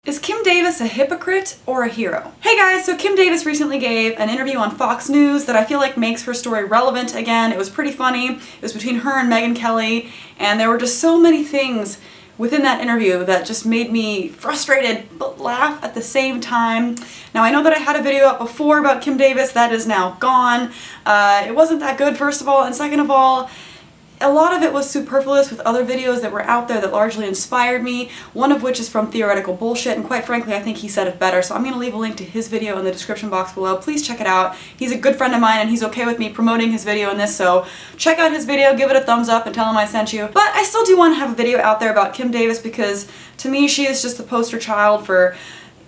Is Kim Davis a hypocrite or a hero? Hey guys, so Kim Davis recently gave an interview on Fox News that I feel like makes her story relevant again. It was pretty funny. It was between her and Megyn Kelly, and there were just so many things within that interview that just made me frustrated but laugh at the same time. Now I know that I had a video up before about Kim Davis that is now gone. It wasn't that good, first of all, and second of all, a lot of it was superfluous with other videos that were out there that largely inspired me, one of which is from Theoretical Bullshit, and quite frankly I think he said it better, so I'm going to leave a link to his video in the description box below. Please check it out. He's a good friend of mine and he's okay with me promoting his video in this, so check out his video, give it a thumbs up, and tell him I sent you. But I still do want to have a video out there about Kim Davis because to me she is just the poster child for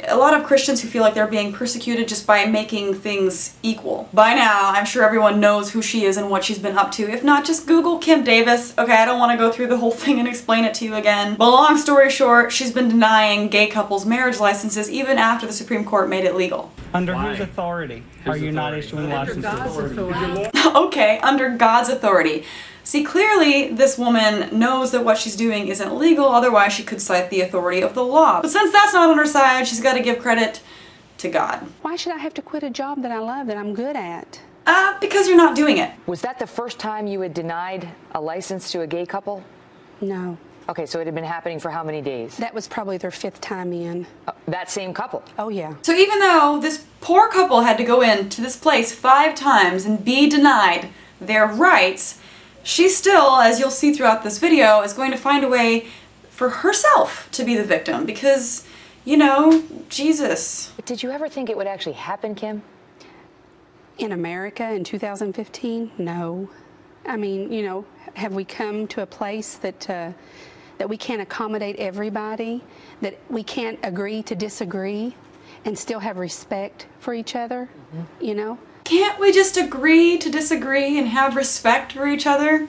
a lot of Christians who feel like they're being persecuted just by making things equal. By now, I'm sure everyone knows who she is and what she's been up to. If not, just Google Kim Davis. Okay, I don't want to go through the whole thing and explain it to you again. But long story short, she's been denying gay couples marriage licenses even after the Supreme Court made it legal. Under whose authority are you not issuing licenses? Under God's authority. Okay, under God's authority. See, clearly this woman knows that what she's doing isn't legal, otherwise she could cite the authority of the law. But since that's not on her side, she's got to give credit to God. Why should I have to quit a job that I love, that I'm good at? Because you're not doing it. Was that the first time you had denied a license to a gay couple? No. Okay, so it had been happening for how many days? That was probably their 5th time in. That same couple? Oh, yeah. So even though this poor couple had to go into this place 5 times and be denied their rights, she still, as you'll see throughout this video, is going to find a way for herself to be the victim because, you know, Jesus. Did you ever think it would actually happen, Kim? In America in 2015? No. I mean, you know, have we come to a place that that we can't accommodate everybody, that we can't agree to disagree and still have respect for each other, you know? Can't we just agree to disagree and have respect for each other?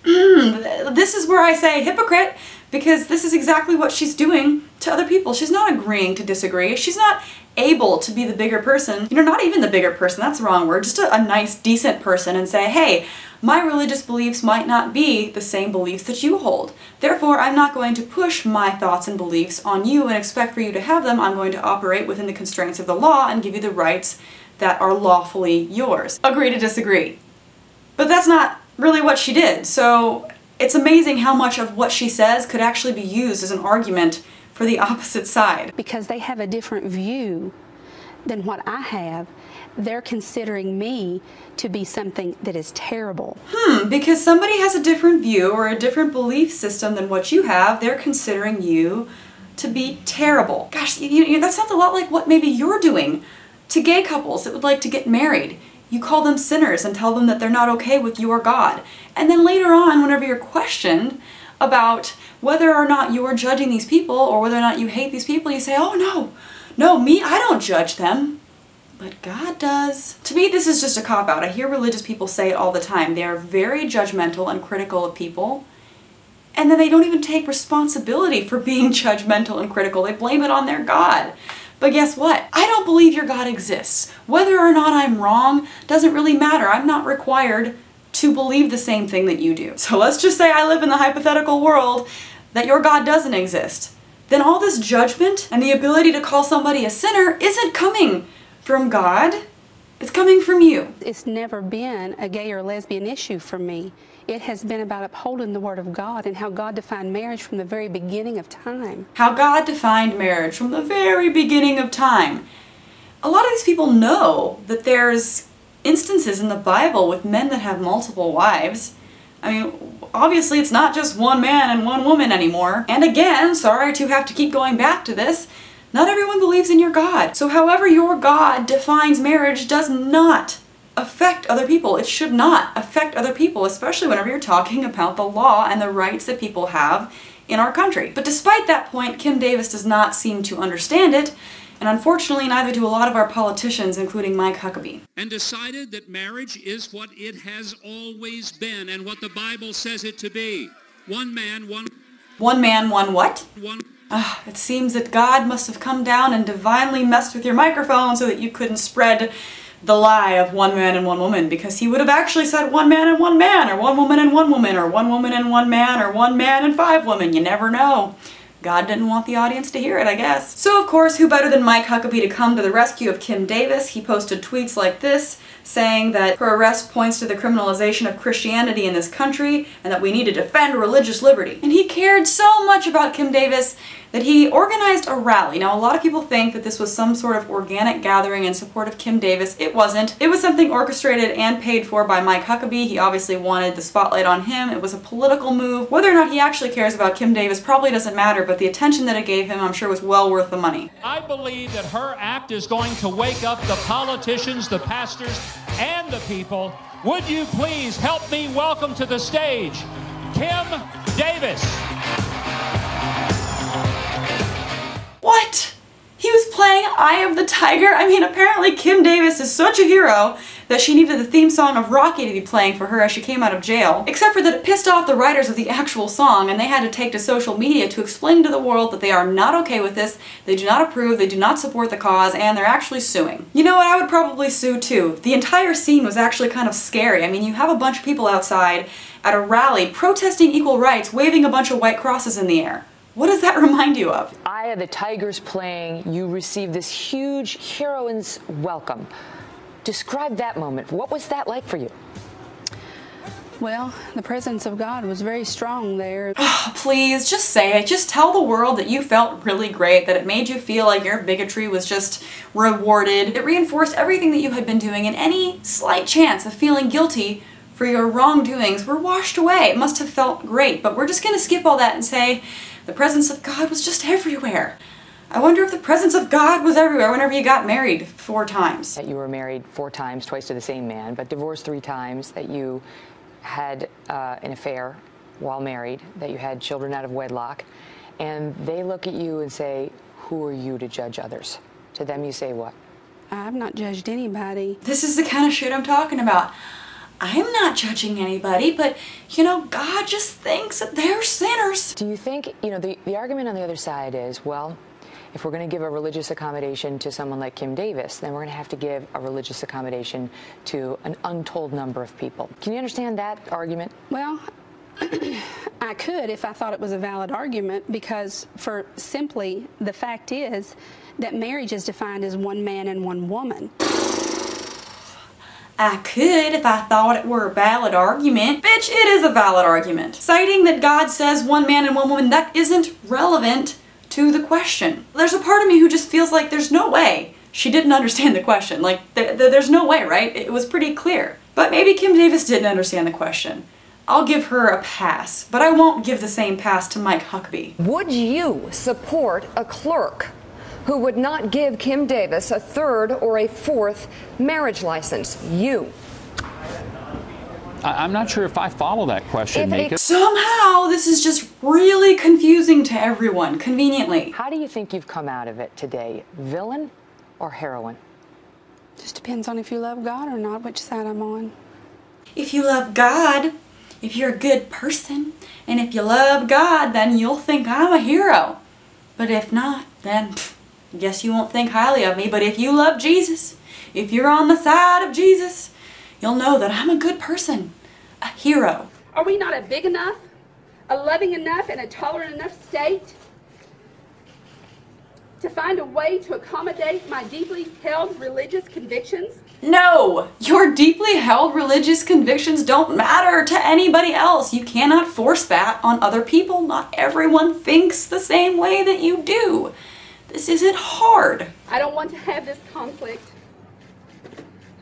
This is where I say hypocrite, because this is exactly what she's doing to other people. She's not agreeing to disagree. She's not able to be the bigger person. You know, not even the bigger person, that's the wrong word, just a nice, decent person and say, hey, my religious beliefs might not be the same beliefs that you hold. Therefore, I'm not going to push my thoughts and beliefs on you and expect for you to have them. I'm going to operate within the constraints of the law and give you the rights that are lawfully yours. Agree to disagree. But that's not really what she did, so it's amazing how much of what she says could actually be used as an argument for the opposite side. Because they have a different view than what I have, they're considering me to be something that is terrible. Because somebody has a different view or a different belief system than what you have, they're considering you to be terrible. Gosh, that sounds a lot like what maybe you're doing to gay couples that would like to get married. You call them sinners and tell them that they're not okay with your God. And then later on, whenever you're questioned about whether or not you're judging these people or whether or not you hate these people, you say, oh no, me, I don't judge them. But God does. To me, this is just a cop-out. I hear religious people say it all the time. They are very judgmental and critical of people, and then they don't even take responsibility for being judgmental and critical. They blame it on their God. But guess what? I don't believe your God exists. Whether or not I'm wrong doesn't really matter. I'm not required to believe the same thing that you do. So let's just say I live in the hypothetical world that your God doesn't exist. Then all this judgment and the ability to call somebody a sinner isn't coming from God. It's coming from you. It's never been a gay or lesbian issue for me. It has been about upholding the Word of God and how God defined marriage from the very beginning of time. How God defined marriage from the very beginning of time. A lot of these people know that there's instances in the Bible with men that have multiple wives. I mean, obviously it's not just one man and one woman anymore. And again, sorry to have to keep going back to this, not everyone believes in your God. So however your God defines marriage does not affect other people. It should not affect other people, especially whenever you're talking about the law and the rights that people have in our country. But despite that point, Kim Davis does not seem to understand it, and unfortunately neither do a lot of our politicians, including Mike Huckabee. And decided that marriage is what it has always been and what the Bible says it to be. One man, one... One man, one what? One... It seems that God must have come down and divinely messed with your microphone so that you couldn't spread the lie of one man and one woman, because he would have actually said one man and one man, or one woman and one woman, or one woman and one man, or one man and 5 women. You never know. God didn't want the audience to hear it, I guess. So of course, who better than Mike Huckabee to come to the rescue of Kim Davis? He posted tweets like this, saying that her arrest points to the criminalization of Christianity in this country and that we need to defend religious liberty. And he cared so much about Kim Davis that he organized a rally. Now, a lot of people think that this was some sort of organic gathering in support of Kim Davis. It wasn't. It was something orchestrated and paid for by Mike Huckabee. He obviously wanted the spotlight on him. It was a political move. Whether or not he actually cares about Kim Davis probably doesn't matter, but the attention that it gave him, I'm sure, was well worth the money. I believe that her act is going to wake up the politicians, the pastors, and the people. Would you please help me welcome to the stage Kim Davis? What? He was playing Eye of the Tiger? I mean, apparently Kim Davis is such a hero that she needed the theme song of Rocky to be playing for her as she came out of jail. Except for that it pissed off the writers of the actual song, and they had to take to social media to explain to the world that they are not okay with this, they do not approve, they do not support the cause, and they're actually suing. You know what? I would probably sue too. The entire scene was actually kind of scary. I mean, you have a bunch of people outside at a rally protesting equal rights, waving a bunch of white crosses in the air. What does that remind you of? Eye of the Tiger's playing, you received this huge heroine's welcome. Describe that moment. What was that like for you? Well, the presence of God was very strong there. Oh, please, just say it. Just tell the world that you felt really great, that it made you feel like your bigotry was just rewarded. It reinforced everything that you had been doing, and any slight chance of feeling guilty for your wrongdoings were washed away. It must have felt great, but we're just gonna skip all that and say the presence of God was just everywhere. I wonder if the presence of God was everywhere whenever you got married 4 times. That you were married 4 times, twice to the same man, but divorced 3 times, that you had an affair while married, that you had children out of wedlock, and they look at you and say, who are you to judge others? To them you say what? I've not judged anybody. This is the kind of shit I'm talking about. I'm not judging anybody, but, you know, God just thinks that they're sinners. Do you think, you know, the argument on the other side is, well, if we're going to give a religious accommodation to someone like Kim Davis, then we're going to have to give a religious accommodation to an untold number of people. Can you understand that argument? Well, I could if I thought it was a valid argument, because for simply the fact is that marriage is defined as one man and one woman. I could if I thought it were a valid argument. Bitch, it is a valid argument. Citing that God says one man and one woman, that isn't relevant to the question. There's a part of me who just feels like there's no way she didn't understand the question. Like, there's no way, right? It was pretty clear. But maybe Kim Davis didn't understand the question. I'll give her a pass, but I won't give the same pass to Mike Huckabee. Would you support a clerk who would not give Kim Davis a 3rd or a 4th marriage license? You. I'm not sure if I follow that question, Mika. Somehow, this is just really confusing to everyone, conveniently. How do you think you've come out of it today? Villain or heroine? Just depends on if you love God or not, which side I'm on. If you love God, if you're a good person, and if you love God, then you'll think I'm a hero. But if not, then guess you won't think highly of me. But if you love Jesus, if you're on the side of Jesus, you'll know that I'm a good person, a hero. Are we not a big enough, a loving enough, and a tolerant enough state to find a way to accommodate my deeply held religious convictions? No! Your deeply held religious convictions don't matter to anybody else. You cannot force that on other people. Not everyone thinks the same way that you do. This isn't hard. I don't want to have this conflict.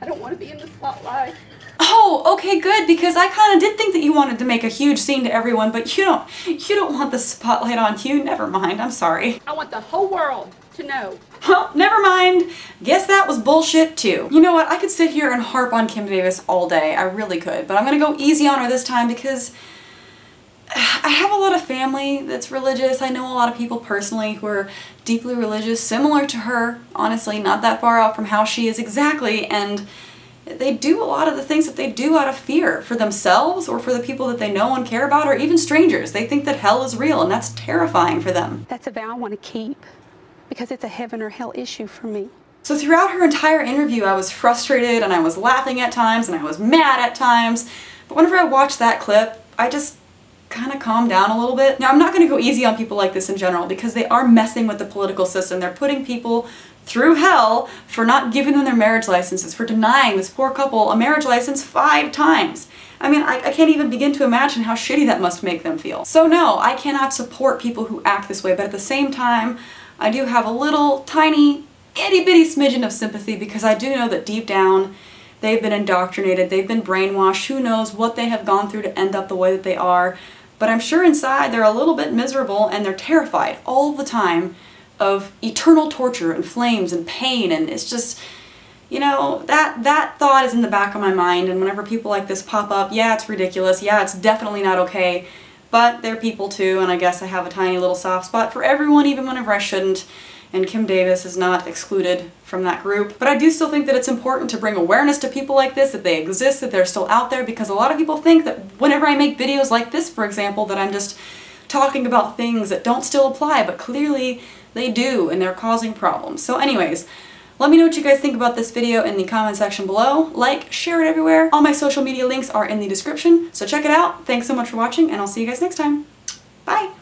I don't want to be in the spotlight. Oh, okay, good, because I kind of did think that you wanted to make a huge scene to everyone, but you don't want the spotlight on you. Never mind, I'm sorry. I want the whole world to know. Well, never mind. Guess that was bullshit too. You know what, I could sit here and harp on Kim Davis all day. I really could, but I'm gonna go easy on her this time because I have a lot of family that's religious. I know a lot of people personally who are deeply religious, similar to her, honestly, not that far out from how she is exactly, and they do a lot of the things that they do out of fear for themselves or for the people that they know and care about, or even strangers. They think that hell is real, and that's terrifying for them. That's a vow I want to keep because it's a heaven or hell issue for me. So throughout her entire interview, I was frustrated and I was laughing at times and I was mad at times, but whenever I watched that clip, I just kind of calm down a little bit. Now, I'm not going to go easy on people like this in general because they are messing with the political system. They're putting people through hell for not giving them their marriage licenses, for denying this poor couple a marriage license 5 times. I mean, I can't even begin to imagine how shitty that must make them feel. So no, I cannot support people who act this way, but at the same time, I do have a little tiny itty-bitty smidgen of sympathy because I do know that deep down, they've been indoctrinated, they've been brainwashed, who knows what they have gone through to end up the way that they are. But I'm sure inside they're a little bit miserable and they're terrified all the time of eternal torture and flames and pain, and it's just, you know, that thought is in the back of my mind, and whenever people like this pop up, yeah, it's ridiculous, yeah, it's definitely not okay, but they're people too, and I guess I have a tiny little soft spot for everyone, even whenever I shouldn't, and Kim Davis is not excluded from that group. But I do still think that it's important to bring awareness to people like this, that they exist, that they're still out there, because a lot of people think that whenever I make videos like this, for example, that I'm just talking about things that don't still apply, but clearly they do, and they're causing problems. So anyways, let me know what you guys think about this video in the comment section below. Like, share it everywhere. All my social media links are in the description, so check it out. Thanks so much for watching, and I'll see you guys next time. Bye!